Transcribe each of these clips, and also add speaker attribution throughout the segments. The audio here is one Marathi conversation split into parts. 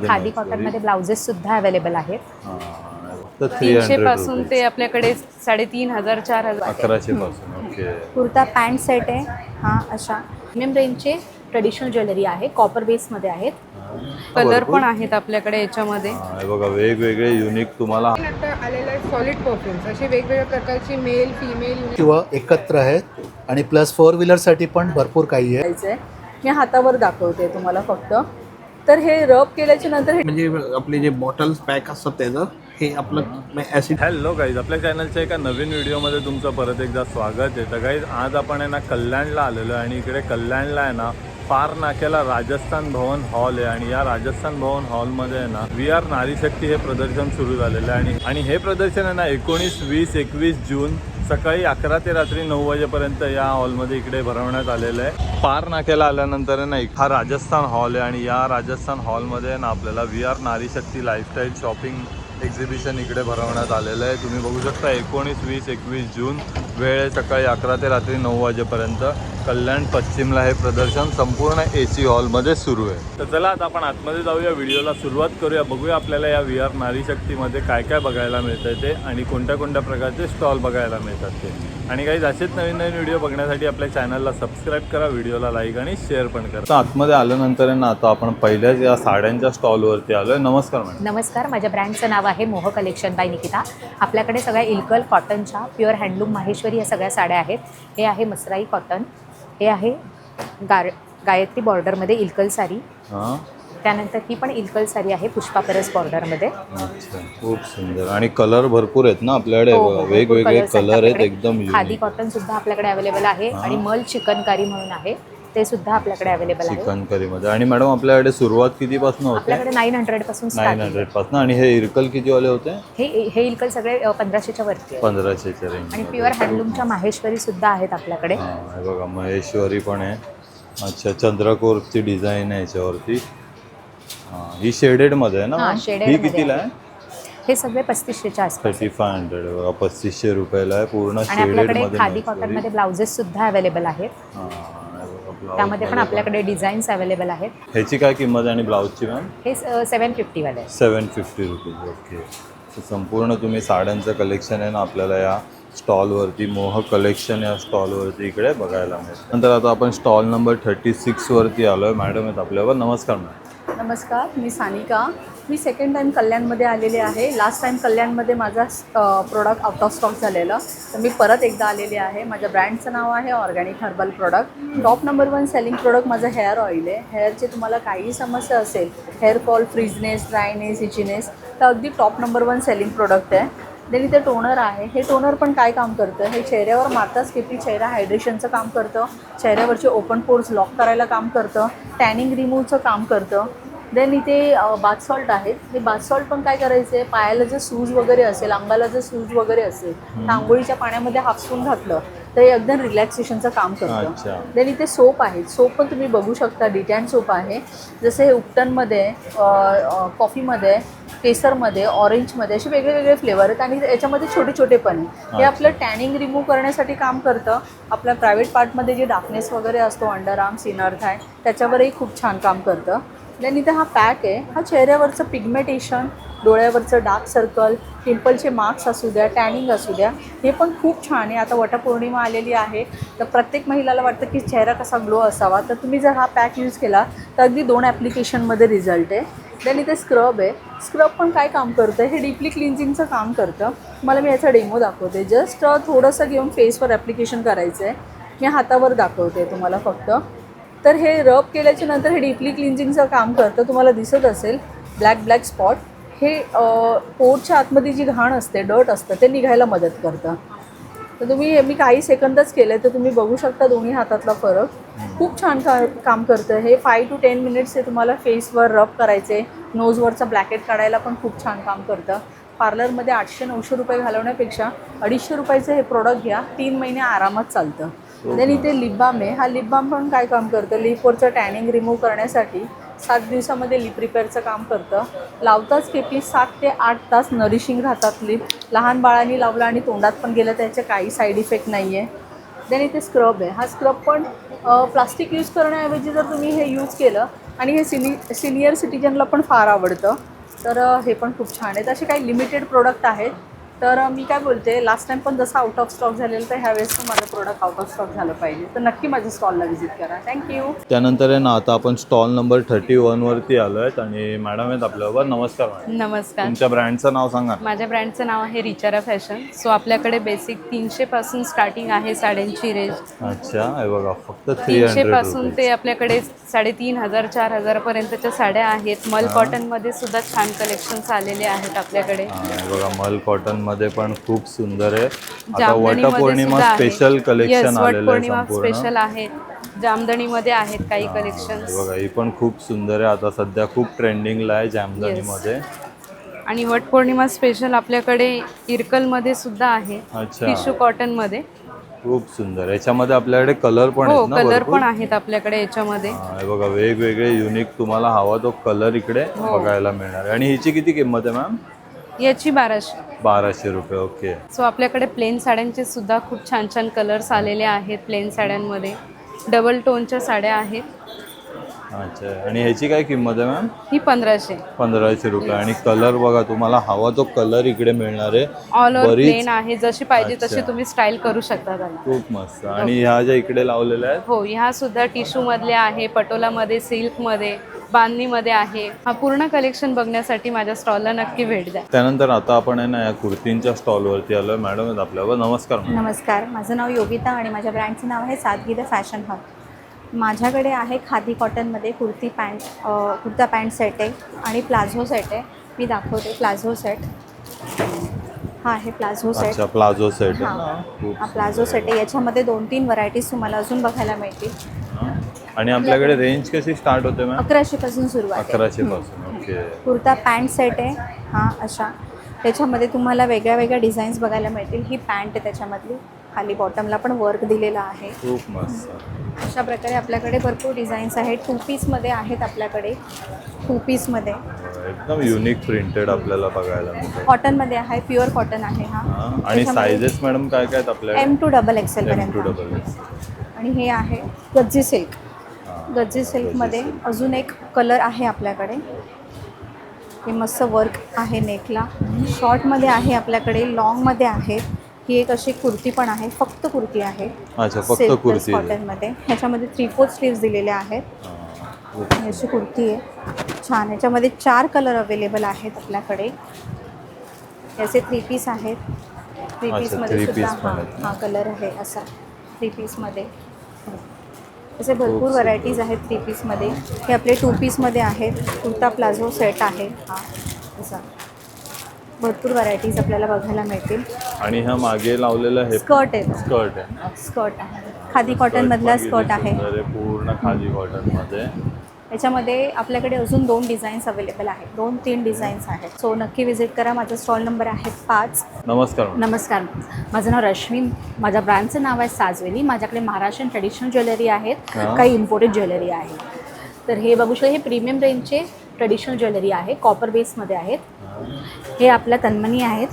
Speaker 1: खादी कॉटन मध्ये ब्लाउजेस सुद्धा अवेलेबल आहेत.
Speaker 2: तर
Speaker 3: 300 पासून ते आपल्याकडे 3,500 4,000
Speaker 1: 1100 पासून. ओके.
Speaker 3: कुर्ता पॅन्ट सेट आहे हा. अशा प्रीमियम रेंजचे ट्रेडिशनल ज्वेलरी आहे, कॉपर बेसमध्ये आहेत. कलर पण आहेत आपल्याकडे याच्यामध्ये.
Speaker 1: हे बघा वेगवेगळे युनिक तुम्हाला
Speaker 4: आता आलेले सॉलिड परफ्युम्स असे वेगवेगळ्या प्रकारचे मेल फिमेल
Speaker 5: किंवा एकत्र आहेत आणि प्लस 4 व्हीलरसाठी पण भरपूर काही आहे.
Speaker 4: मी हातावर दाखवते तुम्हाला फक्त. तर हे रब केल्याच्या नंतर हे
Speaker 6: म्हणजे आपले जे बॉटल्स पॅक असतात त्याचं हे आपलं ॲसिड.
Speaker 1: हॅलो गाईज, आपल्या चॅनलच्या एका नवीन व्हिडिओमध्ये तुमचं परत एकदा स्वागत आहे. तर गाईज आज आपण आहे ना कल्याणला आलेलो आहे आणि इकडे कल्याणला आहे ना पार नाक्याला राजस्थान भवन हॉल आहे आणि या राजस्थान भवन हॉलमध्ये आहे ना वी आर नारी शक्ती हे प्रदर्शन सुरू झालेलं आहे आणि हे प्रदर्शन आहे ना 19, 20, 21 जून सकाळी 11 ते रात्री 9 वाजेपर्यंत या हॉलमध्ये इकडे भरवण्यात आलेलं आहे. पार नाक्याला आल्यानंतर आहे ना हा राजस्थान हॉल आहे आणि या राजस्थान हॉलमध्ये ना आपल्याला वी आर नारी शक्ती लाईफस्टाईल शॉपिंग एक्झिबिशन इकडे भरवण्यात आलेलं आहे. तुम्ही बघू शकता 19, 20, 21 जून वेळ आहे सकाळी 11 ते रात्री 9 वाजेपर्यंत. कल्याण पश्चिमला हे प्रदर्शन संपूर्ण AC हॉलमध्ये सुरू आहे. तर चला आता आपण आतमध्ये जाऊया, व्हिडिओला सुरुवात करूया, बघूया आपल्याला या वी आर नारी शक्तीमध्ये काय काय बघायला मिळतं ते आणि कोणत्या कोणत्या प्रकारचे स्टॉल बघायला मिळतात ते. आणि काही असेच नवीन नवीन व्हिडिओ बघण्यासाठी आपल्या चॅनलला सबस्क्राईब करा, व्हिडिओला लाईक आणि शेअर पण करा. तर आतमध्ये आल्यानंतर आहे ना आता आपण पहिल्याच या साड्यांच्या स्टॉलवरती आलो आहे. नमस्कार मॅडम.
Speaker 3: नमस्कार, माझ्या ब्रँडचं नाव आहे मोह कलेक्शन बाय निकिता. आपल्याकडे सगळ्या इल्कल कॉटनच्या प्युअर हँडलूम माहेश्वरी या सगळ्या साड्या आहेत. हे आहे मसराई कॉटन, हे आहे गायत्री बॉर्डरमध्ये इल्कल साडी.
Speaker 1: हां,
Speaker 3: त्यानंतर ही पण इल्कल साडी आहे पुष्पा परस बॉर्डरमध्ये.
Speaker 1: अच्छा, खूप सुंदर. आणि कलर भरपूर आहेत ना आपल्याकडे,
Speaker 3: हो, हो,
Speaker 1: वेगवेगळे
Speaker 3: भरपूर
Speaker 1: कलर आहेत
Speaker 3: आपल्याकडे.
Speaker 1: एकदम
Speaker 3: खादी
Speaker 1: युनिक.
Speaker 3: कॉटन सुद्धा आपल्याकडे अवेलेबल आहे आणि मल चिकनकारी म्हणून आहे, ते सुद्धा आपल्याकडे अवेलेबल आहे.
Speaker 1: चिकन करीमध्ये. आणि मॅडम आपल्याकडे सुरुवात कितीपासून होते?
Speaker 3: आपल्याकडे 900 पासून स्टार्ट.
Speaker 1: 900 पासून. आणि हे इरकल कितीवाले होते?
Speaker 3: हे इल्कल सगळे 1500च्या वरती आहे.
Speaker 1: 1500च्या रेंज.
Speaker 3: आणि प्युअर हँडलूमच्या माहेश्वरी सुद्धा आहेत आपल्याकडे.
Speaker 1: हां, हे बघा महेश्वरी पण आहे. अच्छा, चंद्रकोरची डिझाईन आहे याच्यावरती. हां, ही शेडेडमध्ये आहे ना?
Speaker 3: हां,
Speaker 1: ही
Speaker 3: शेडेडमध्ये
Speaker 1: कितीला आहे?
Speaker 3: हे सगळे 3500च्या आसपास.
Speaker 1: 3500 बघा, 3500 रुपयाला आहे पूर्ण
Speaker 3: आणि आपल्याकडे
Speaker 1: शेडेडमध्ये.
Speaker 3: खादी कॉटन मध्ये ब्लाउजेस सुद्धा अवेलेबल आहेत.
Speaker 1: हां, हे बघा, ब्लाऊज
Speaker 3: त्यामध्ये पण
Speaker 1: मध्ये
Speaker 3: आपल्याकडे डिझाईन्स अवेलेबल आहेत.
Speaker 1: ह्याची काय किंमत आहे आणि ब्लाऊजची मॅम?
Speaker 3: हे 750 वाले आहे.
Speaker 1: 750 रुपीज. ओके. तर संपूर्ण तुम्ही साड्यांचं कलेक्शन आहे ना आपल्याला या स्टॉलवरती, मोह कलेक्शन या स्टॉलवरती इकडे बघायला मिळेल. नंतर आता आपण स्टॉल नंबर 36 वरती आलो आहे. मॅडम आहेत आपल्यावर. नमस्कार मॅडम.
Speaker 4: नमस्कार, मी सानिका. मी सेकंड टाईम कल्याणमध्ये आलेले आहे. लास्ट टाईम कल्याणमध्ये माझा प्रोडक्ट आउट ऑफ स्टॉक झालेला, तर मी परत एकदा आलेले आहे. माझ्या ब्रँडचं नाव आहे organic herbal product. Top number 1 selling product माझं हेअर ऑइल आहे. हेअरचे तुम्हाला काही समस्या असेल, hair fall, frizziness, dryness, itchiness, तर अगदी टॉप नंबर 1 सेलिंग प्रोडक्ट आहे. देन इथे टोनर आहे. हे टोनर पण काय काम करतं, हे चेहऱ्यावर मारताच की चेहरा हायड्रेशनचं काम करतं, चेहऱ्यावरचे ओपन पोर्स लॉक करायला काम करतं, टॅनिंग रिमूव्हचं काम करतं. देन इथे बाथ सॉल्ट आहेत. हे बाथ सॉल्ट पण काय करायचं आहे, पायाला जर सूज वगैरे असेल, अंगाला जर सूज वगैरे असेल, तर आंघोळीच्या पाण्यामध्ये हाफसून घातलं तर हे एकदम रिलॅक्सेशनचं काम करतं. देन इथे सोप आहेत. सोप पण तुम्ही बघू शकता, डिटॅन सोप आहे. जसे हे उपटनमध्ये, कॉफीमध्ये, केसरमध्ये, ऑरेंजमध्ये असे वेगळे वेगळे फ्लेवर आहेत आणि याच्यामध्ये छोटे छोटे पण आहे. हे आपलं टॅनिंग रिमूव्ह करण्यासाठी काम करतं. आपल्या प्रायव्हेट पार्टमध्ये जे डार्कनेस वगैरे असतो, अंडर आर्म, इनर थाय, त्याच्यावरही खूप छान काम करतं. देन इथे हा पॅक आहे. हा चेहऱ्यावरचं पिगमेंटेशन, डोळ्यावरचं डार्क सर्कल, पिंपलचे मार्क्स असू द्या, टॅनिंग असू द्या, हे पण खूप छान आहे. आता वटपौर्णिमा आलेली आहे, तर प्रत्येक महिलाला वाटतं की चेहरा कसा ग्लो असावा, तर तुम्ही जर हा पॅक यूज केला तर अगदी 2 ॲप्लिकेशनमध्ये रिझल्ट आहे. देन इथे स्क्रब आहे. स्क्रब पण काय काम करतं, हे डीपली क्लिन्झिंगचं काम करतं. मला मी याचा डेमो दाखवते. जस्ट थोडंसं घेऊन फेसवर ॲप्लिकेशन करायचं आहे. मी हातावर दाखवते तुम्हाला फक्त. तर हे रब केल्याच्या नंतर हे डीपली क्लिन्झिंगचं काम करतं. तुम्हाला दिसत असेल ब्लॅक स्पॉट, हे पोटच्या आतमध्ये जी घाण असते, डर्ट असतं, ते निघायला मदत करतं. तर तुम्ही, मी काही सेकंदच केलं आहे, तर तुम्ही बघू शकता दोन्ही हातातला फरक. खूप छान काम करतं हे. 5 to 10 मिनिट्स हे तुम्हाला फेसवर रब करायचे. नोजवरचं ब्लॅकेट काढायला पण खूप छान काम करतं. पार्लरमध्ये 800-900 रुपये घालवण्यापेक्षा 250 रुपयाचं हे प्रोडक्ट घ्या, 3 महिने आरामात चालतं. देन इथे लिप बाम आहे. हा लिप बाम पण काय काम करतं, लिपवरचं टॅनिंग रिमूव्ह करण्यासाठी 7 दिवसामध्ये लिप रिपेअरचं काम करतं. लावताच केपी 7 ते 8 तास नरिशिंग राहतात लिप. लहान बाळांनी लावलं आणि तोंडात पण गेलं, त्याचे काही साईड इफेक्ट नाही आहे. देन इथे स्क्रब आहे. हा स्क्रब पण प्लास्टिक यूज करण्याऐवजी जर तुम्ही हे यूज केलं आणि हे सिनियर सिटीजनला पण फार आवडतं. तर हे पण खूप छान आहेत. असे काही लिमिटेड प्रोडक्ट आहेत. तर मी काय बोलते, लास्ट टाइम पण जसं आउट ऑफ स्टॉक झालेलं, तर ह्यावेळेस पण माझं प्रोडक्ट आउट ऑफ स्टॉक झालं पाहिजे. तर नक्की माझ्या स्टॉलला व्हिजिट करा. थँक्यू.
Speaker 1: त्यानंतर आहे ना आता आपण स्टॉल नंबर 31 वरती आलो आहेत आणि मॅडम आहेत आपल्याबरोबर. नमस्कार मॅडम.
Speaker 2: नमस्कार.
Speaker 1: तुमच्या ब्रँडचं नाव सांगा.
Speaker 2: माझ्या ब्रँडचं नाव आहे रिचारा फॅशन. सो आपल्याकडे बेसिक 300 पासून स्टार्टिंग आहे साड्यांची रेंज.
Speaker 1: अच्छा, हे बघा फक्त
Speaker 2: 300
Speaker 1: 300
Speaker 2: पासून ते आपल्याकडे 3,500 4,000 पर्यंतच्या साड्या आहेत. मल कॉटन मध्ये सुद्धा छान कलेक्शन्स आलेले आहेत आपल्याकडे.
Speaker 1: हे बघा मल कॉटन मध्ये पण खूप सुंदर आहे. आता
Speaker 2: जामदणीमध्ये
Speaker 1: वटपौर्णिमा
Speaker 2: सुद्धा आहे.
Speaker 1: स्पेशल कलेक्शन
Speaker 2: Yes,
Speaker 1: आलेलं आहे
Speaker 2: वटपौर्णिमा
Speaker 1: संपूर्ण.
Speaker 2: स्पेशल आहे. जामदणीमध्ये आहेत काही
Speaker 1: हे
Speaker 2: कलेक्शन्स.
Speaker 1: बघा ही पण खूप सुंदर आहे. आता सध्या खूप ट्रेंडिंगला आहे जामदणीमध्ये.
Speaker 2: आणि वटपौर्णिमा स्पेशल आपल्याकडे इरकलमध्ये सुद्धा आहे.
Speaker 1: अच्छा.
Speaker 2: टिश्यू कॉटन मध्ये.
Speaker 1: खूप सुंदर. याच्यामध्ये आपल्याकडे कलर पण
Speaker 2: हो,
Speaker 1: आहेत ना
Speaker 2: कलर
Speaker 1: भरपूर?
Speaker 2: पण आहेत आपल्याकडे याच्यामध्ये.
Speaker 1: हे बघा वेगवेगळे युनिक तुम्हाला हवा तो कलर इकडे बघायला मिळणार आहे. आणि हिची किती किंमत आहे मॅम?
Speaker 2: याची 1200.
Speaker 1: 1200 रुपये. ओके.
Speaker 2: सो आपल्याकडे प्लेन साड्यांचे सुद्धा खूप छान छान कलर्स आलेले आहेत. प्लेन साड्यांमध्ये डबल टोनच्या साड्या आहेत.
Speaker 1: अच्छा, आणि ह्याची काय किंमत आहे मॅम?
Speaker 2: ही 1500.
Speaker 1: 1500 रुपये. आणि कलर बघा तुम्हाला हवा तो कलर इकडे मिळणार आहे.
Speaker 2: ऑल ओव्हर
Speaker 1: बरीच-
Speaker 2: प्लेन आहे. जशी पाहिजे तशी
Speaker 1: अच्छा.
Speaker 2: तुम्ही स्टाईल करू शकता त्याला.
Speaker 1: खूप मस्त. आणि ह्या ज्या इकडे लावलेल्या आहेत
Speaker 2: हो, ह्या सुद्धा टिश्यू मधल्या आहे, पटोलामध्ये, सिल्कमध्ये, बांधणीमध्ये आहे. हा पूर्ण कलेक्शन बघण्यासाठी माझ्या स्टॉलला नक्की भेट द्या.
Speaker 1: त्यानंतर आता आपण आहे ना या कुर्तींच्या स्टॉलवरती आलो आहे. मॅडम आहेत आपल्यावर. नमस्कार मॅडम.
Speaker 7: नमस्कार, माझं नाव योगिता आणि माझ्या ब्रँडचं नाव आहे सादगी द फॅशन हब. माझ्याकडे आहे खादी कॉटनमध्ये कुर्ता पॅन्ट सेट आहे आणि प्लाझो सेट आहे. मी दाखवते प्लाझो सेट. हा आहे प्लाझो सेट.
Speaker 1: अच्छा, प्लाझो सेट आहे
Speaker 7: हां,
Speaker 1: ना. खूप
Speaker 7: हा प्लाझो सेट आहे. याच्यामध्ये 2-3 व्हरायटीज तुम्हाला अजून बघायला मिळतील.
Speaker 1: हां. आणि आपल्याकडे रेंज कशी स्टार्ट होते मॅम?
Speaker 7: 1100 पासून सुरुवात आहे.
Speaker 1: 1100 पासून. ओके.
Speaker 7: कुर्ता पॅन्ट सेट आहे हा अशा. त्याच्यामध्ये तुम्हाला वेगळ्या वेगळ्या डिझाईन्स बघायला मिळतील. ही पॅन्ट आहे त्याच्यामधली. खाली बॉटमला पण वर्क दिलेलं आहे.
Speaker 1: खूप मस्त.
Speaker 7: अशा प्रकारे आपल्याकडे भरपूर डिझाईन्स आहेत. 2 पीसमध्ये आहेत आपल्याकडे. 2 पीसमध्ये
Speaker 1: एकदम युनिक प्रिंटेड आपल्याला बघायला मिळतं.
Speaker 7: कॉटनमध्ये आहे. प्युअर कॉटन आहे हा.
Speaker 1: हां. आणि सायझेस मॅडम काय काय आहेत आपल्याकडे?
Speaker 7: M to XXL पर्यंत.
Speaker 1: M2XX.
Speaker 7: आणि हे आहे गज्जी सिल्क. गज्जी सिल्कमध्ये अजून एक कलर आहे आपल्याकडे. हे मस्त वर्क आहे नेकला. शॉर्टमध्ये आहे आपल्याकडे. लॉंगमध्ये आहे. ही एक अशी कुर्ती पण आहे. फक्त कुर्ती आहे.
Speaker 1: अच्छा, फक्त कुर्ती.
Speaker 7: कॉटनमध्ये. ह्याच्यामध्ये 3/4 स्लीव्स दिलेले आहेत. ही अशी कुर्ती आहे छान. याच्यामध्ये 4 कलर अवेलेबल आहेत आपल्याकडे. याचे 3 पीस आहेत. 3 पीसमध्ये
Speaker 1: 3
Speaker 7: सुद्धा
Speaker 1: piece पण आहेत.
Speaker 7: हा कलर आहे असा 3 पीसमध्ये. असे भरपूर व्हरायटीज आहेत 3 पीसमध्ये. हे आपले 2 पीसमध्ये आहेत. कुर्ता प्लाझो सेट आहे हा असा. भरपूर व्हरायटीज आपल्याला बघायला मिळतील.
Speaker 1: आणि ह्या मागे लावलेलं हे
Speaker 7: स्कर्ट आहे.
Speaker 1: स्कर्ट आहे.
Speaker 7: स्कर्ट आहे. खादी कॉटनमधला स्कर्ट आहे.
Speaker 1: पूर्ण खादी कॉटन मध्ये.
Speaker 7: याच्यामध्ये आपल्याकडे अजून 2 डिझाईन्स अवेलेबल आहेत. 2-3 डिझाईन्स आहेत. सो नक्की व्हिजिट करा. माझा स्टॉल नंबर आहे 5.
Speaker 1: नमस्कार मॅडम.
Speaker 3: नमस्कार, माझं नाव रश्मी. माझ्या ब्रँडचं नाव आहे साजवेली. माझ्याकडे महाराष्ट्रीयन ट्रेडिशनल ज्वेलरी आहेत.
Speaker 1: हां.
Speaker 3: काही इम्पोर्टेड ज्वेलरी आहे. तर हे बघू शकता, हे प्रीमियम रेंजचे ट्रेडिशनल ज्वेलरी आहे. कॉपर बेसमध्ये आहेत. हे आपल्या तन्मणी आहेत.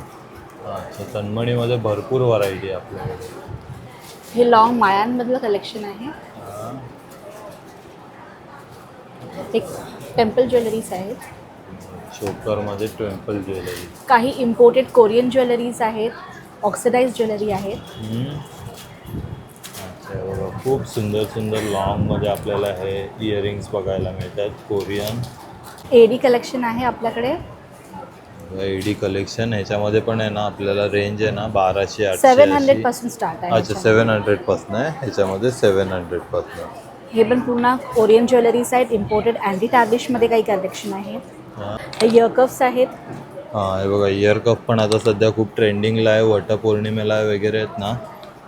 Speaker 1: अच्छा, तन्मणीमध्ये भरपूर व्हरायटी आहे आपल्याकडे.
Speaker 3: हे लॉंग माळ्यांमधलं कलेक्शन आहे. एक टेम्पल ज्वेलरीज आहेत.
Speaker 1: चोकरमध्ये टेम्पल ज्वेलरी.
Speaker 3: काही इम्पोर्टेड कोरियन ज्वेलरीज आहेत. ऑक्सिडाइज ज्वेलरी आहेत.
Speaker 1: अच्छा, बघा खूप सुंदर सुंदर लॉंगमध्ये आपल्याला हे इयरिंग्स बघायला मिळतात. कोरियन
Speaker 3: एडी कलेक्शन आहे आपल्याकडे.
Speaker 1: एडी कलेक्शन. ह्याच्यामध्ये पण आहे ना आपल्याला रेंज आहे ना 1200
Speaker 3: 700
Speaker 1: 800
Speaker 3: पासून स्टार्ट आहे.
Speaker 1: अच्छा, 700 पासून आहे. ह्याच्यामध्ये 700 पासून.
Speaker 3: हे पण पूर्ण कोरियन ज्वेलरीज आहेत. इम्पोर्टेड अँटी टॅब्लिशमध्ये काही कलेक्शन आहे.
Speaker 1: हां.
Speaker 3: हे इयरकफ्स आहेत.
Speaker 1: हां, हे बघा इयर कप पण आता सध्या खूप ट्रेंडिंगला आहे. वटपौर्णिमेला वगैरे आहेत ना.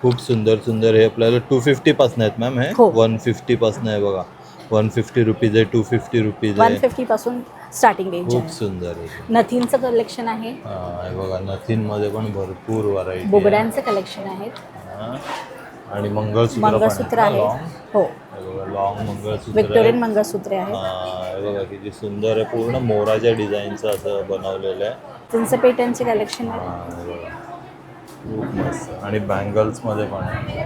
Speaker 1: खूप सुंदर सुंदर. हे आपल्याला 250 पासून आहेत मॅम. हे
Speaker 3: हो.
Speaker 1: 150 पासून आहे बघा. 150 रुपीज आहे. 250 रुपीज आहे.
Speaker 3: 150 पासून स्टार्टिंग रेंज
Speaker 1: खूप
Speaker 3: आहे.
Speaker 1: सुंदर आहे.
Speaker 3: नथींचं कलेक्शन आहे.
Speaker 1: हे बघा नथींमध्ये पण भरपूर व्हरायटी.
Speaker 3: बोगड्यांचं कलेक्शन आहेत.
Speaker 1: आणि मंगळसूत्र
Speaker 3: मंगळसूत्र आहे. हो,
Speaker 1: लॉंग मंगळसूत्र
Speaker 3: व्हिक्टोरियन
Speaker 1: आहे.
Speaker 3: मंगळसूत्रे आहेत.
Speaker 1: हे बघा किती सुंदर आहे. पूर्ण मोराच्या डिझाईनचं असं बनवलेलं आहे.
Speaker 3: चिंच पेटनचे कलेक्शन आहे.
Speaker 1: हे बघा खूप मस्त. आणि बँगल्समध्ये पण आहे.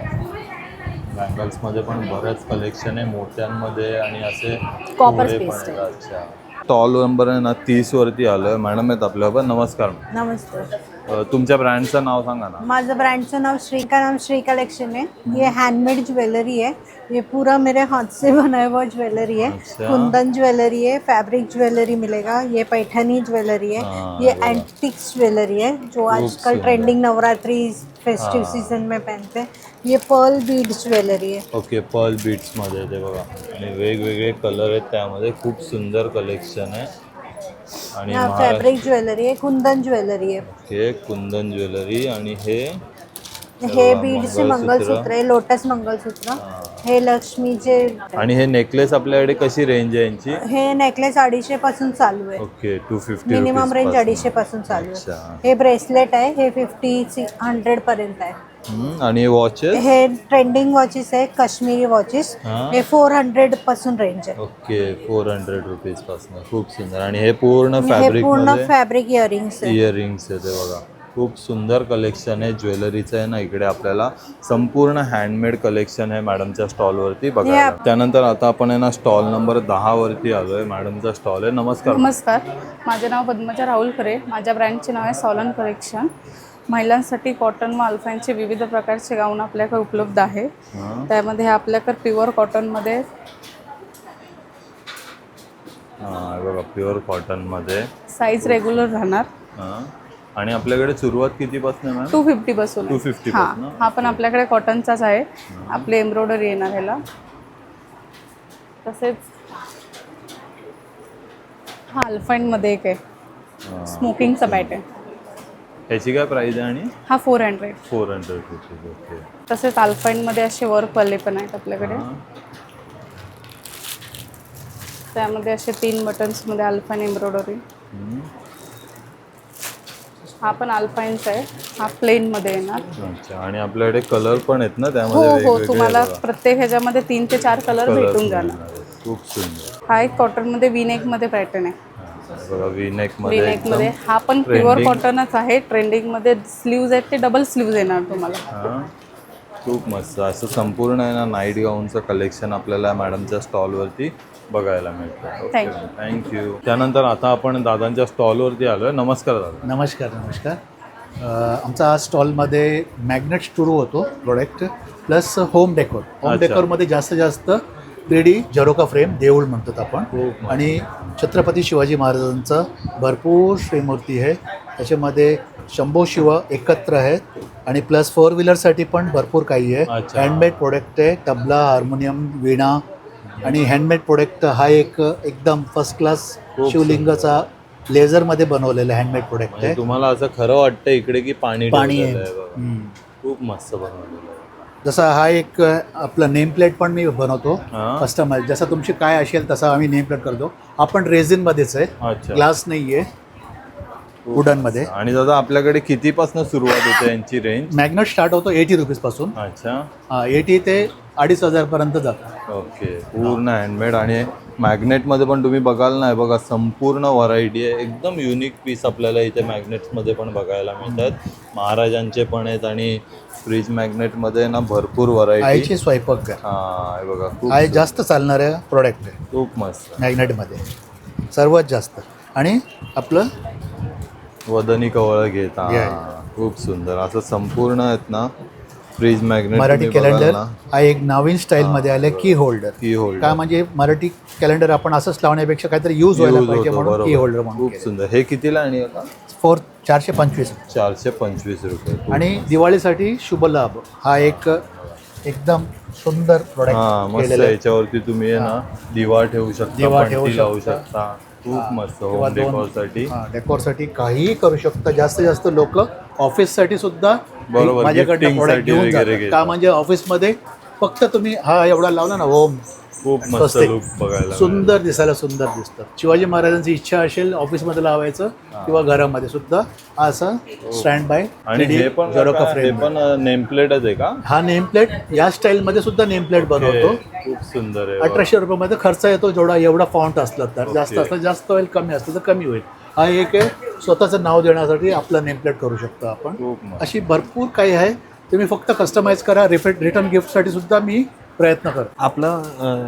Speaker 1: बँगल्समध्ये पण बऱ्याच कलेक्शन आहे मोत्यांमध्ये आणि असे
Speaker 3: Copper
Speaker 1: कोरे पण
Speaker 3: paste
Speaker 1: आहेत. अच्छा स्टॉल नंबर आहे ना 30 वरती आलोय. मॅडम आहेत आपल्याबरोबर. नमस्कार.
Speaker 8: नमस्ते.
Speaker 1: तुमच्या ब्रँडचं नाव सांगा ना.
Speaker 8: माझं ब्रांड नाम श्री कलेक्शन है। ये हैंडमेड ज्वेलरी है। ये पूरा मेरे हाथ से बनाया हुआ ज्वेलरी है।
Speaker 1: अच्छा।
Speaker 8: कुंदन ज्वेलरी है, फैब्रिक ज्वेलरी मिलेगा। ये पैठनी ज्वेलरी है।
Speaker 1: हाँ,
Speaker 8: ये
Speaker 1: वाह।
Speaker 8: एंटिक्स ज्वेलरी है जो आजकल
Speaker 1: सुंदर।
Speaker 8: ट्रेंडिंग नवरात्रि फेस्टिव
Speaker 1: हाँ।
Speaker 8: सीजन में पहनते हैं। ये पर्ल बीड्स ज्वेलरी है।
Speaker 1: ओके पर्ल बीट्समध्ये ते बघा आणि वेगवेगळे कलर आहेत त्यामध्ये. खूप सुंदर कलेक्शन आहे. आणि
Speaker 8: यहाँ फैब्रिक ज्वेलरी है, कुंदन ज्वेलरी है।
Speaker 1: हे कुंदन ज्वेलरी आणि हे
Speaker 8: हे बीड्स मंगलसूत्र आहे, लोटस मंगलसूत्र। हे लक्ष्मीचे।
Speaker 1: आणि हे नेकलेस आपल्याकडे कशी रेंज आहे यांची.
Speaker 8: हे नेकलेस 250 पासून चालू आहे।
Speaker 1: ओके 250
Speaker 8: मिनिमम रेंज 250 पासून चालू आहे। हे ब्रेसलेट आहे, हे 50-100 पर्यंत आहे।
Speaker 1: आणि हे वॉचेस.
Speaker 8: हे ट्रेंडिंग वॉचेस आहे, काश्मीरी वॉचेस।
Speaker 1: हा.
Speaker 8: हे 400 पासून रेंज आहे।
Speaker 1: ओके 400 रुपीज पासून. खूप सुंदर. आणि हे पूर्ण
Speaker 8: हे
Speaker 1: फॅब्रिक
Speaker 8: पूर्ण
Speaker 1: मध्ये
Speaker 8: फॅब्रिक इयरिंग्स आहे।
Speaker 1: इयरिंग्स आहे ते बघा. खूप सुंदर कलेक्शन आहे ज्वेलरीचं आहे ना. इकडे आपल्याला संपूर्ण हँडमेड कलेक्शन आहे मॅडमच्या स्टॉलवरती बघा. त्यानंतर आता आपण आहे ना स्टॉल नंबर 10 वरती आलोय. मॅडमचा स्टॉल आहे. नमस्कार.
Speaker 2: नमस्कार, माझे नाव पद्मजा राहुल खरे. माझ्या ब्रँडचे नाव आहे सॉलन कलेक्शन. महिलांसाठी कॉटन व अल्फाईनचे विविध प्रकारचे गाऊन आपल्याकडे उपलब्ध आहे. त्यामध्ये आपल्याकडे प्युअर कॉटनमध्ये
Speaker 1: हां बघा प्युअर कॉटनमध्ये
Speaker 2: साईज रेग्युलर राहणार.
Speaker 1: हां आणि आपल्याकडे सुरुवात कितीपासून आहे मॅम.
Speaker 2: 250 पासून.
Speaker 1: 250
Speaker 2: हां,
Speaker 1: पासून.
Speaker 2: हा पण आपल्याकडे कॉटनचाच आहे. आपले एम्ब्रॉयडरी येणार ह्याला. तसेच हा अल्फाईनमध्ये एक आहे, स्मोकिंगचा बॅट आहे.
Speaker 1: ह्याची काय प्राइस आहे. आणि
Speaker 2: हा 400.
Speaker 1: 400 रुपीज. ओके.
Speaker 2: तसेच अल्फाईनमध्ये असे वर्कवाले पण आहेत आपल्याकडे. त्यामध्ये असे 3 बटन्समध्ये अल्फाईन एम्ब्रॉयडरी. हा पण अल्फाईनचा आहे. हा प्लेनमध्ये येणार.
Speaker 1: अच्छा. आणि आपल्याकडे कलर पण आहेत ना
Speaker 2: हो
Speaker 1: त्यामध्ये
Speaker 2: हो,
Speaker 1: वेगवेगळे
Speaker 2: तुम्हाला
Speaker 1: बघा.
Speaker 2: प्रत्येक ह्याच्यामध्ये 3 ते 4 कलर
Speaker 1: Colours
Speaker 2: भेटून
Speaker 1: मिळणार
Speaker 2: जाणार.
Speaker 1: आहेत. खूप सुंदर.
Speaker 2: हा एक कॉटनमध्ये वीनेकमध्ये पॅटर्न आहे.
Speaker 1: बघा वीनेक मध्ये
Speaker 2: वीनेकमध्ये हा पण प्युअर कॉटनच आहे. ट्रेंडिंगमध्ये स्लीव्ज आहेत ते डबल स्लीव्ज येणार तुम्हाला.
Speaker 1: हां खूप मस्त. असं संपूर्ण आहे ना नाईट गाऊनचं कलेक्शन आपल्याला मॅडमच्या स्टॉलवरती बघायला मिळतं. थँक्यू. त्यानंतर आता आपण दादांच्या स्टॉलवरती आलोय. नमस्कार दादा.
Speaker 5: नमस्कार नमस्कार. आमचा आज स्टॉलमध्ये मॅग्नेट स्टुडिओ होतो product plus home decor. Home
Speaker 1: अच्छा.
Speaker 5: डेकोरमध्ये जास्तीत जास्त 3D जरोका फ्रेम देऊळ म्हणतात आपण.
Speaker 1: खूप मस्त.
Speaker 5: आणि छत्रपती शिवाजी महाराजांचं भरपूर श्रीमूर्ती आहे. त्याच्यामध्ये शंभो शिव एकत्र आहेत आणि प्लस 4 व्हीलरसाठी पण भरपूर काही आहे.
Speaker 1: अच्छा.
Speaker 5: हँडमेड प्रोडक्ट आहे. तबला, हार्मोनियम, वीणा आणि हँडमेड प्रोडक्ट हा एक एकदम फर्स्ट क्लास
Speaker 1: खूप
Speaker 5: शिवलिंगाचा लेझरमध्ये बनवलेला हँडमेड प्रोडक्ट
Speaker 1: म्हणजे
Speaker 5: आहे.
Speaker 1: तुम्हाला असं खरं वाटतं इकडे की पाणी
Speaker 5: पाणी
Speaker 1: ठेवलेलं
Speaker 5: आहे.
Speaker 1: आहे बघा. खूप मस्त बनवलेलं आहे.
Speaker 5: जसा हा एक आपला नेम प्लेट पण मी बनवतो
Speaker 1: हां.
Speaker 5: कस्टमाइज. जसं तुमची काय असेल तसा आम्ही नेम प्लेट करतो. आपण रेझिनमध्येच आहे,
Speaker 1: अच्छा.
Speaker 5: ग्लास नाही आहे, वुडनमध्ये.
Speaker 1: आणि दादा आपल्याकडे कितीपासून सुरुवात होते यांची रेंज.
Speaker 5: मॅग्नेट स्टार्ट होतो 80 रुपीजपासून.
Speaker 1: अच्छा.
Speaker 5: 80 ते 2,500 पर्यंत जातं.
Speaker 1: ओके. पूर्ण हँडमेड. आणि मॅग्नेटमध्ये पण तुम्ही बघाल ना बघा संपूर्ण व्हरायटी आहे. एकदम युनिक पीस आपल्याला इथे मॅग्नेट्समध्ये पण बघायला मिळतात. महाराजांचे पण आहेत आणि फ्रीज मॅग्नेटमध्ये ना भरपूर व्हरायटी.
Speaker 5: आईची स्वयंपाक
Speaker 1: हां हे बघा खूप
Speaker 5: आहे जास्त चालणाऱ्या प्रोडक्ट आहे
Speaker 1: खूप मस्त.
Speaker 5: मॅग्नेटमध्ये सर्वात जास्त. आणि आपलं
Speaker 1: वदनी कवळ घेत.
Speaker 5: घ्या.
Speaker 1: खूप सुंदर. असं संपूर्ण आहेत ना फ्रीज मॅग्नेट.
Speaker 5: मराठी कॅलेंडर हा एक नवीन स्टाईलमध्ये आलं की होल्डर.
Speaker 1: की होल्डर.
Speaker 5: काय म्हणजे मराठी कॅलेंडर आपण असंच लावण्यापेक्षा काहीतरी यूज व्हायला पाहिजे म्हणून की होल्डर म्हणून
Speaker 1: खूप सुंदर. हे कितीला आणि आता
Speaker 5: 425.
Speaker 1: 425 रुपये.
Speaker 5: आणि दिवाळीसाठी शुभ लाभ हा एक एकदम सुंदर
Speaker 1: हा
Speaker 5: प्रोडक्ट
Speaker 1: मस्त.
Speaker 5: केलेला आहे.
Speaker 1: याच्यावरती तुम्ही आहे ना दिवा ठेवू शकता,
Speaker 5: दिवा ठेवू
Speaker 1: पणती लावू
Speaker 5: शकता.
Speaker 1: शकता. खूप मस्त.
Speaker 5: किंवा
Speaker 1: होम डेकोरसाठी.
Speaker 5: डेकोरसाठी काहीही करू शकता. जास्तीत जास्त लोक ऑफिससाठी सुद्धा
Speaker 1: बरोबर,
Speaker 5: माझ्याकडनं
Speaker 1: gifting
Speaker 5: प्रोडक्ट
Speaker 1: साठी
Speaker 5: घेऊन
Speaker 1: वगैरे
Speaker 5: जातात.
Speaker 1: घेतात.
Speaker 5: का म्हणजे ऑफिसमध्ये फक्त तुम्ही हा एवढा लावला ना होम
Speaker 1: खूप मस्त
Speaker 5: स्वस्तिक.
Speaker 1: लुक बघायला
Speaker 5: सुंदर दिसायला सुंदर दिसतं. शिवाजी महाराजांची इच्छा असेल ऑफिसमध्ये लावायचं किंवा घरामध्ये सुद्धा असं स्टँड बाय.
Speaker 1: आणि हे पण
Speaker 5: जरोका
Speaker 1: हे
Speaker 5: फ्रेम.
Speaker 1: पण नेम प्लेटच आहे का.
Speaker 5: हा नेम प्लेट या स्टाईलमध्ये सुद्धा नेम प्लेट बनवतो.
Speaker 1: खूप सुंदर आहे.
Speaker 5: 1800 रुपयामध्ये खर्च येतो जेवढा एवढा फॉन्ट असला तर. जास्त असलं जास्त होईल, कमी असलं तर कमी होईल. हा एक आहे स्वतःचं नाव देण्यासाठी आपलं नेम प्लेट करू शकतो आपण.
Speaker 1: खूप मस्त.
Speaker 5: अशी भरपूर काही आहे. तुम्ही फक्त कस्टमाइज करा. रिटर्न गिफ्टसाठी सुद्धा मी प्रयत्न करतो.
Speaker 6: आपलं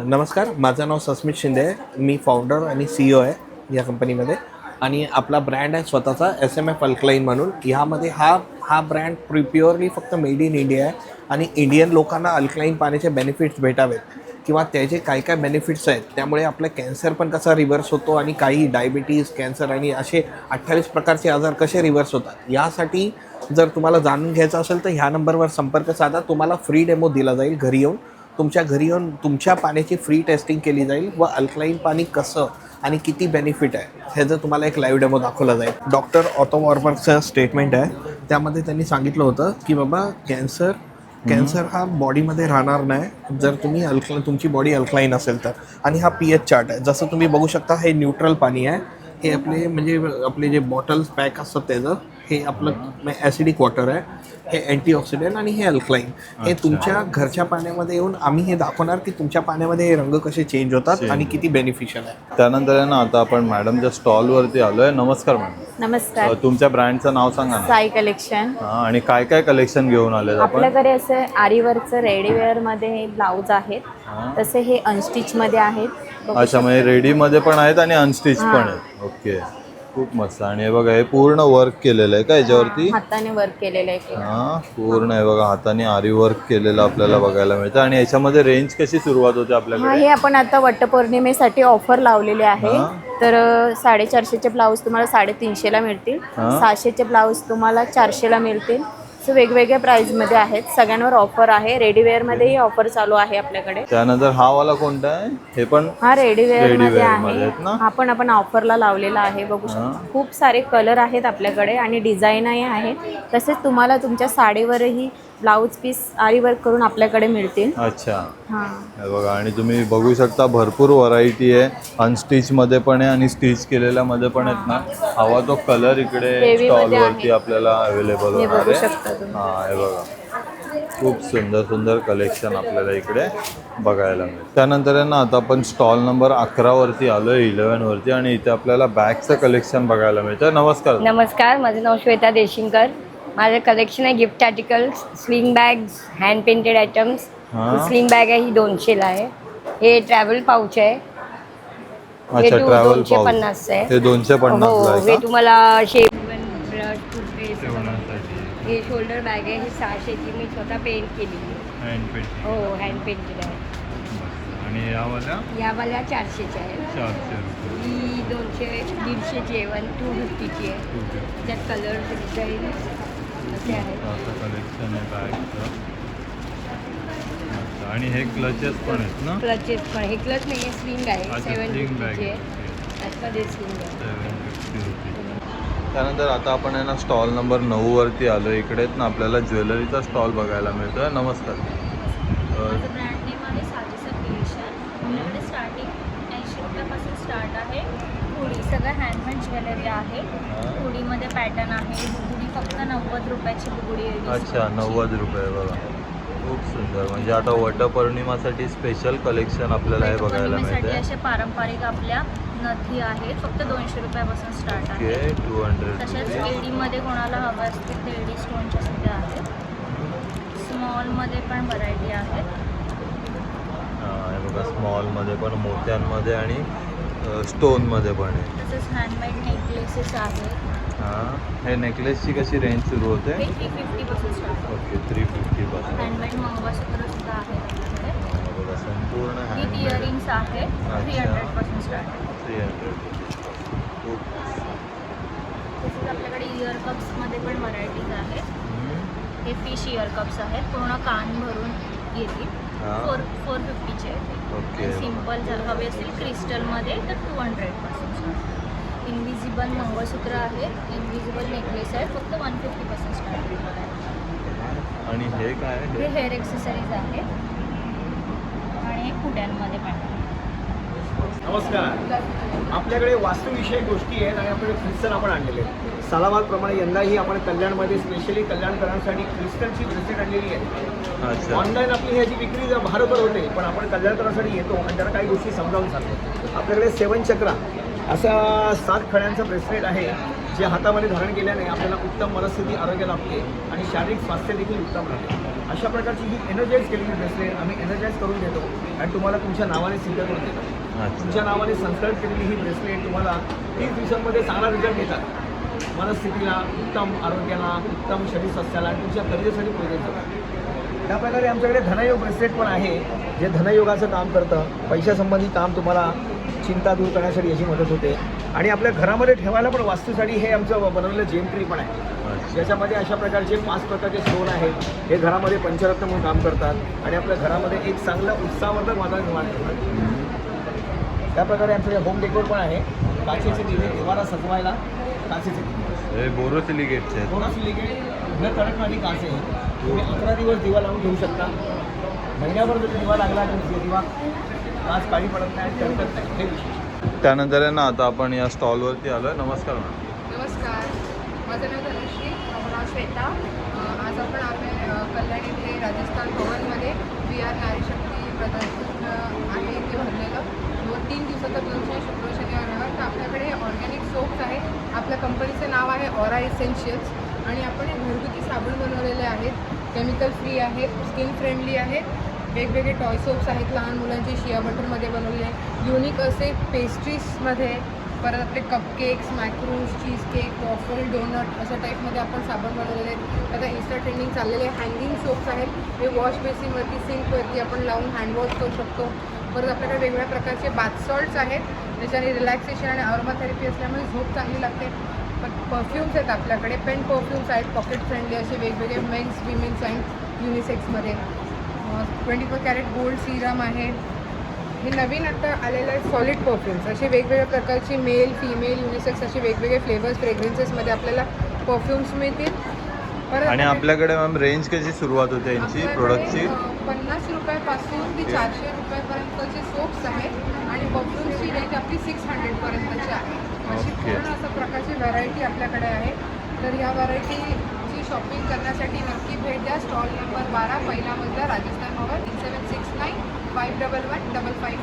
Speaker 6: नमस्कार, माझं नाव सस्मित शिंदे आहे. मी फाउंडर आणि CEO आहे या कंपनीमध्ये. आणि आपला ब्रँड आहे स्वतःचा SMF अल्कलाईन म्हणून. ह्यामध्ये हा ब्रँड प्युअरली फक्त मेड इन इंडिया आहे आणि इंडियन लोकांना अल्कलाईन पाण्याचे बेनिफिट्स भेटावेत किंवा त्याचे काय काय बेनिफिट्स आहेत, त्यामुळे आपलं कॅन्सर पण कसा रिव्हर्स होतो आणि काही डायबिटीज, कॅन्सर आणि असे 28 प्रकारचे आजार कसे रिव्हर्स होतात, यासाठी जर तुम्हाला जाणून घ्यायचं असेल तर ह्या नंबरवर संपर्क साधा. तुम्हाला फ्री डेमो दिला जाईल. घरी येऊन तुमच्या घरी येऊन तुमच्या पाण्याची फ्री टेस्टिंग केली जाईल व अल्कलाईन पाणी कसं आणि किती बेनिफिट आहे ह्याचं तुम्हाला एक लाईव्ह डेमो दाखवला जाईल. डॉक्टर ऑटो वॉर्बर्गचं स्टेटमेंट आहे, त्यामध्ये त्यांनी सांगितलं होतं की बाबा कॅन्सर हा बॉडीमध्ये राहणार नाही जर तुम्ही तुमची बॉडी अल्कलाईन असेल तर. आणि हा pH चार्ट आहे. जसं तुम्ही बघू शकता हे न्यूट्रल पाणी आहे. हे आपले जे बॉटल्स पॅक असतात त्याचं हे आपलं ॲसिडिक वॉटर आहे. हे अँटीऑक्सिडंट आणि हे अल्कलाईन. हे तुमच्या घरच्या पाण्यामध्ये येऊन आम्ही हे दाखवणार की तुमच्या पाण्यामध्ये हे रंग कसे चेंज होतात आणि किती बेनिफिशियल आहे.
Speaker 1: त्यानंतर आहे ना आता आपण मॅडमच्या स्टॉलवरती आलोय. नमस्कार मॅडम.
Speaker 3: नमस्कार.
Speaker 1: तुमच्या ब्रँडचं नाव सांगा ना.
Speaker 3: साई कलेक्शन.
Speaker 1: आणि काय काय कलेक्शन घेऊन आले आपण?
Speaker 3: आपल्याकडे असं आरीवर्कचं रेडीवेअरमध्ये ब्लाऊज आहेत, तसे हे अनस्टिचमध्ये आहेत.
Speaker 1: अच्छा, म्हणजे रेडीमध्ये पण आहेत आणि अनस्टिच पण आहेत. ओके, खूप मस्त. आणि हे बघा हे पूर्ण वर्क केलेलं आहे का याच्यावरती?
Speaker 3: हाताने वर्क केलेलं आहे.
Speaker 1: हा, पूर्ण आहे बघा, हाताने आरी वर्क केलेलं आपल्याला बघायला मिळतं. आणि याच्यामध्ये रेंज कशी सुरुवात होते आपल्याकडे?
Speaker 3: हे आपण आता वटपौर्णिमेसाठी ऑफर लावलेले आहे. तर 450चे ब्लाऊज तुम्हाला 350ला मिळतील. 600चे ब्लाऊज तुम्हाला 400ला मिळतील. सो वेगवेगळ्या प्राइसमध्ये आहेत. सगळ्यांवर ऑफर आहे. रेडीवेअरमध्येही ऑफर चालू आहे आपल्याकडे.
Speaker 1: त्यानंतर हा वाला कोणता आहे? हे पण
Speaker 3: हा रेडीवेअरमध्ये
Speaker 1: मध्ये
Speaker 3: आहे.
Speaker 1: आहेत ना?
Speaker 3: हा पण आपण ऑफरला लावलेला आहे. बघू शकता खूप सारे कलर आहेत आपल्याकडे आणि डिझाईनही आहेत. तसेच तुम्हाला तुमच्या साडीवरही ब्लाऊज पीस आरी वर्क करून आपल्याकडे मिळतील.
Speaker 1: अच्छा,
Speaker 3: हां
Speaker 1: हे बघा. आणि तुम्ही बघू शकता भरपूर व्हरायटी आहे. अनस्टिचमध्ये पण आहे आणि स्टिच केलेल्यामध्ये पण आहेत ना. हवा तो कलर इकडे स्टॉलवरती आपल्याला अवेलेबल होणार आहे. हां, हे बघा खूप सुंदर सुंदर कलेक्शन आपल्याला इकडे बघायला मिळेल. त्यानंतर आहे ना आता आपण स्टॉल नंबर 11वरती आलो आहे, 11वरती. आणि इथे आपल्याला बॅगचं कलेक्शन बघायला मिळतं. नमस्कार.
Speaker 9: नमस्कार, माझं नाव श्वेता देशिंकर. माझं कलेक्शन आहे gift articles, sling bags, hand painted items. Sling bag आहे ही 200ला आहे. हे ट्रॅव्हल पाऊच आहे. हे
Speaker 1: अच्छा, ट्रॅव्हल
Speaker 9: 250 आहे.
Speaker 1: हे 250
Speaker 9: हो,
Speaker 1: आहे
Speaker 9: हे
Speaker 1: का?
Speaker 9: तुम्हाला शेवण, ब्रश, टूथपेस्ट. हे शोल्डर बॅग आहे. ही 600ची मी स्वतः पेंट केली.
Speaker 1: Hand painting.
Speaker 9: हो, हँड पेंटेड आहे.
Speaker 1: आणि
Speaker 9: यावाल्या 400च्या आहे.
Speaker 1: 400 रुपये.
Speaker 9: ही 150ची आहे. 250ची आहे. त्यात कलर डिझाईन असे आहेत.
Speaker 1: असं कलेक्शन आहे बॅगचं. अच्छा, आणि हे क्लचेस पण आहेत ना?
Speaker 9: क्लचेस पण. हे क्लच नाही आहे, स्लिंग आहे.
Speaker 1: अच्छा, स्लिंग
Speaker 9: 750ची
Speaker 1: बॅग.
Speaker 9: आहे. त्याच्यामध्ये स्लिंग आहे.
Speaker 1: 750 रुपये. त्यानंतर आता आपण आहे ना स्टॉल नंबर 9वरती आलो. इकडेच ना आपल्याला ज्वेलरीचा स्टॉल बघायला मिळतो. नमस्कार.
Speaker 10: माझं ब्रँड नेम आहे साजिसा क्रिएशन. आपल्याकडे स्टार्टिंग 80 रुपयापासून स्टार्ट आहे. हुडी सगळं हँडमेड ज्वेलरी आहे. हुडीमध्ये पॅटर्न आहे. हुडी फक्त 90 रुपयाची हुडी आहे.
Speaker 1: अच्छा, 90 रुपये. बघा खूप सुंदर. म्हणजे आता वटपौर्णिमासाठी स्पेशल कलेक्शन आपल्याला हे बघायला मिळते.
Speaker 10: असे पारंपरिक आपल्या नथी आहेत. फक्त 200 रुपयापासून स्टार्ट आहे.
Speaker 1: ओके, 200
Speaker 10: तसेच एडीमध्ये कोणाला हवं असतील ते एडी स्टोनच्या सुद्धा आहेत. स्मॉलमध्ये पण व्हरायटी आहेत.
Speaker 1: हे बघा, स्मॉलमध्ये पण, मोत्यांमध्ये आणि स्टोनमध्ये पण आहे.
Speaker 10: तसेच हँडमेड नेकलेसेस आहेत.
Speaker 1: हां, हे नेकलेसची कशी रेंज सुरू होते?
Speaker 10: हे 350पासून स्टार्ट.
Speaker 1: ओके, 350 पासून.
Speaker 10: हँडमेड मंगळसूत्र सुद्धा आहेत आपल्याकडे.
Speaker 1: बघा, संपूर्ण
Speaker 10: ही
Speaker 1: हँडमेड.
Speaker 10: इयरिंग्स आहेत. 300 पासून स्टार्ट आहे.
Speaker 1: 300. खूप.
Speaker 10: तसेच आपल्याकडे इयर कप्समध्ये पण व्हरायटीज आहेत. हे फिश इयर कप्स आहेत. पूर्ण कान भरून येतील. 450चे आहेत.
Speaker 1: ओके.
Speaker 10: सिम्पल जर हवे असेल क्रिस्टलमध्ये तर 200 पासून स्टार्ट. इनविजिबल मंगळसूत्र आहेत. इनविजिबल नेकलेस आहेत. फक्त 150 पासून स्टार्ट आहे.
Speaker 1: आणि हे काय आहे?
Speaker 10: हे हेअर एक्सेसरीज आहेत. आणि हे कुड्यांमध्ये पण.
Speaker 11: नमस्कार. आपल्याकडे वास्तुविषयक गोष्टी आहेत आणि आपल्याकडे क्रिस्टल आपण आणलेले आहेत. सालाबादप्रमाणे यंदाही आपण कल्याणमध्ये स्पेशली कल्याणकरांसाठी क्रिस्टलची ब्रेसलेट आणलेली आहे. ऑनलाईन आपली ह्याची विक्री भारभर होते, पण आपण कल्याणकरांसाठी येतो आणि त्याला काही गोष्टी समजावून सांगतो. आपल्याकडे 7 चक्रा असा 7 खड्यांचा ब्रेसलेट आहे जे हातामध्ये धारण केल्याने आपल्याला उत्तम मनस्थिती आरोग्य लाभते आणि शारीरिक स्वास्थ्य देखील उत्तम राहते. अशा प्रकारची ही एनर्जाईज केलेली ब्रेसलेट आम्ही एनर्जाईज करून देतो आणि तुम्हाला तुमच्या नावाने सिद्ध करून देतो. तुमच्या नावाने संस्कृत केलेली ही ब्रेसलेट तुम्हाला 30 दिवसांमध्ये चांगला रिझल्ट देतात. मनस्थितीला, उत्तम आरोग्याला, उत्तम शरीर स्वास्थ्याला आणि तुमच्या करिअरसाठी प्रोजेक्ट करतात. त्याप्रकारे आमच्याकडे धनयोग ब्रेसलेट पण आहे जे धनयोगाचं काम करतं. पैशासंबंधी काम तुम्हाला चिंता दूर करण्यासाठी याची मदत होते आणि आपल्या घरामध्ये ठेवायला पण वास्तूसाठी हे आमचं बनवलेलं जेम ट्री पण आहे ज्याच्यामध्ये अशा प्रकारचे 5 प्रकारचे स्टोन आहेत. हे घरामध्ये पंचरत्न म्हणून काम करतात आणि आपल्या घरामध्ये एक चांगलं उत्साहवर्धक वातावरण निर्माण करतात. त्याप्रकारे आमच्याकडे होम डेकोर पण आहे. काचेचे दिवे, देवारा सजवायला काचेचे दिवे,
Speaker 1: बोरोसिलिकेटचे
Speaker 11: बोरोसिलिकेट न कडकणारी काचे. तुम्ही 11 दिवस दिवा लावून ठेवू शकता. महिन्याभर जर दिवा लागला तर दिवा काच काळी पडत नाही, कडकत नाही. हे विशेष.
Speaker 1: त्यानंतर आहे ना आता आपण या स्टॉलवरती आलो आहे. नमस्कार मॅडम.
Speaker 2: नमस्कार, माझं नाव धनश्री, माझं नाव श्वेता. आज आपण आम्ही कल्याण इथे राजस्थान भवनमध्ये VR नारी शक्ती प्रदर्शन आहे ते भरलेलं 3 दिवसाचं प्रदर्शन शुक्र शनिवार रविवार. तर आपल्याकडे ऑर्गॅनिक सोप्स आहे. आपल्या कंपनीचं नाव आहे ऑरा इसेन्शियल्स आणि आपण हे घरगुती साबण बनवलेले आहेत. केमिकल फ्री आहेत, स्किन फ्रेंडली आहेत. वेगवेगळे टॉय सोप्स आहेत लहान मुलांचे शिया बटरमध्ये बनवलेले, युनिक असे पेस्ट्रीजमध्ये, परत आपले cupcakes, macarons, cheese cake, waffle, donut अशा टाईपमध्ये आपण साबण बनवलेले आहेत. आता इन्स्टा ट्रेंडिंग चाललेले हँगिंग सोप्स आहेत. हे वॉश बेसिनवरती, सिंकवरती आपण लावून हँडवॉश करू शकतो. परत आपल्याकडे वेगवेगळ्या प्रकारचे बाथ सॉल्ट्स आहेत त्याच्याने रिलॅक्सेशन आणि अरोमाथेरपी असल्यामुळे झोप चांगली लागते. परफ्यूम्स आहेत आपल्याकडे, पेन परफ्यूम्स आहेत पॉकेट फ्रेंडली असे वेगवेगळे मेन्स, विमेन्स अँड युनिसेक्समध्ये. 24 कॅरेट गोल्ड सिरम आहे. हे नवीन आता आलेलं आहे सॉलिड परफ्यूम्स. असे वेगवेगळ्या प्रकारचे मेल, फिमेल, युनिसेक्स असे वेगवेगळे फ्लेवर्स, फ्रेग्रन्सेसमध्ये आपल्याला परफ्यूम्स मिळतील. परत
Speaker 1: आणि आपल्याकडे मॅम रेंज कशी सुरुवात होते यांची प्रोडक्टची?
Speaker 2: 50 रुपयापासून ते 400 रुपयापर्यंतचे सोप्स आहेत आणि परफ्यूम्सची रेंज आपली 600 पर्यंतची आहे. अशी पूर्ण असं प्रकारची व्हरायटी आपल्याकडे आहे. तर या व्हरायटीची शॉपिंग करण्यासाठी नक्की भेट द्या. स्टॉल नंबर 12, पहिला मजला, राजस्थान भवन, 769 511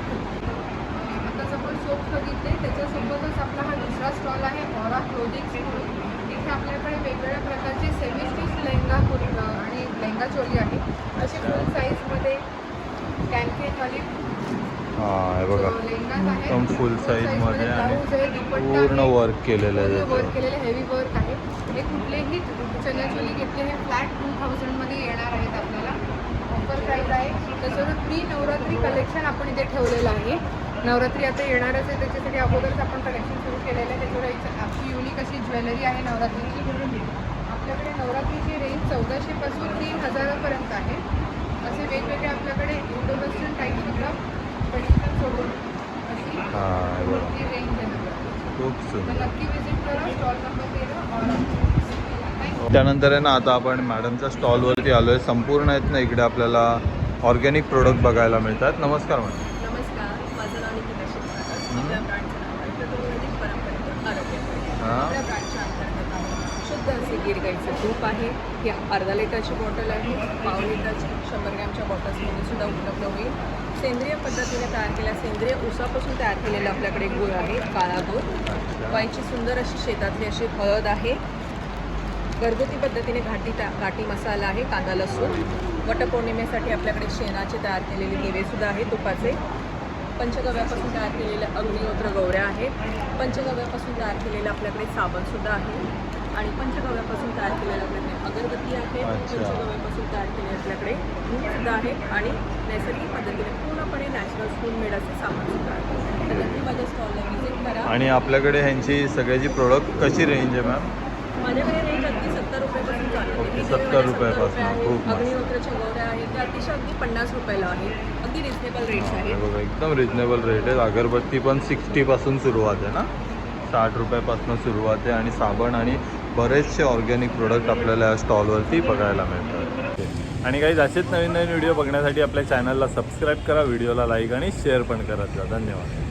Speaker 2: आताच आपण सोप बघितले. त्याच्यासोबतच आपला हा दुसरा स्टॉल आहे ऑरा क्लोथिंग म्हणून. इथे आपल्याकडे वेगवेगळ्या प्रकारचे सेमी स्टिच लेहंगा आणि लेहंगा चोली आहे. असे फुल साईजमध्ये कॅनकेटवाली
Speaker 1: हे बघा एकदम फुल साईजमध्ये आणि पूर्ण वर्क केलेलं आहे.
Speaker 2: वर्क केलेले हेवी वर्क आहे. हे कुठलेही चण्याचोली घेतले हे फ्लॅट 2000मध्ये येणार आहेत. आपल्याला ऑफर प्राईस आहे. त्याच्यावर प्री नवरात्री कलेक्शन आपण इथे ठेवलेलं आहे. नवरात्री आता येणारच आहे त्याच्यासाठी अगोदरच आपण कलेक्शन सुरू केलेलं आहे. त्याच्यावर आपली युनिक अशी ज्वेलरी आहे नवरात्रीची. आपल्याकडे नवरात्रीची रेंज 1400 पासून 3000पर्यंत आहे. असे वेगवेगळे आपल्याकडे इंडो वेस्टर्न टाईपसुद्धा ट्रेडिशनल सोडून अशी रेंज आहे.
Speaker 1: खूप सुंदर.
Speaker 2: तर नक्की विजिट करा. स्टॉल नंबर 13
Speaker 1: त्यानंतर आहे ना आता आपण मॅडमच्या स्टॉलवरती आलो आहे. संपूर्ण आहेत ना इकडे आपल्याला ऑर्गॅनिक प्रोडक्ट बघायला मिळतात. नमस्कार मॅडम.
Speaker 4: नमस्कार, माझं नाव निकिता शिरसागर. आपल्या ब्रँडचं नाव आहे प्रगतीवैदिक परंपरेतून आरोग्य. आपल्या ब्रँडच्या अंतर्गत आहे शुद्ध असे गिर गाईचं तूप आहे. ही अर्धा लिटरची बॉटल आहे, पाव लिटरची 100 ग्रॅमच्या बॉटल्समध्ये सुद्धा उपलब्ध होईल. सेंद्रिय पद्धतीने तयार केल्या सेंद्रिय ऊसापासून तयार केलेलं आपल्याकडे गूळ आहे, काळा दूध. वाईची सुंदर अशी शेतातली अशी हळद आहे. घरगुती पद्धतीने घाटी मसाला आहे, कांदा लसूण. वटपौर्णिमेसाठी आपल्याकडे शेणाचे तयार केलेले दिवेसुद्धा आहेत तुपाचे. पंचगव्यापासून तयार केलेल्या अग्निहोत्र गौऱ्या आहेत. पंचगव्यापासून तयार केलेलं आपल्याकडे साबणसुद्धा आहे आणि पंचगव्यापासून तयार केलेलं आपल्याकडे अगरबत्ती आहे. पंचगव्यापासून तयार केलेले आपल्याकडे धूपसुद्धा आहे आणि नैसर्गिक पद्धतीने पूर्णपणे नॅचरल स्पून मेड असे साबणसुद्धा आहे. तर नक्की माझ्या स्टॉलला व्हिजिट करा.
Speaker 1: आणि आपल्याकडे ह्यांची सगळ्याची प्रोडक्ट कशी रेंज आहे मॅम?
Speaker 4: माझ्याकडे रेंज अगदी 70 रुपयापासून चालू आहे.
Speaker 1: 70 रुपयापासून. खूप
Speaker 4: अग्निहोत्राच्या गौऱ्या आहेत त्या अतिशय अगदी 50 रुपयाला आहे. अगदी रिजनेबल रेट्स आहेत.
Speaker 1: बघा एकदम रिजनेबल रेट आहे. अगरबत्ती पण 60 पासून सुरुवात आहे ना, 60 रुपयापासून सुरुवात आहे. आणि साबण आणि बरेचसे ऑर्गॅनिक प्रोडक्ट आपल्याला या स्टॉलवरती बघायला मिळतात. आणि काही असेच नवीन नवीन व्हिडिओ बघण्यासाठी आपल्या चॅनलला सबस्क्राईब करा, व्हिडिओला लाईक आणि शेअर पण करत जा. धन्यवाद.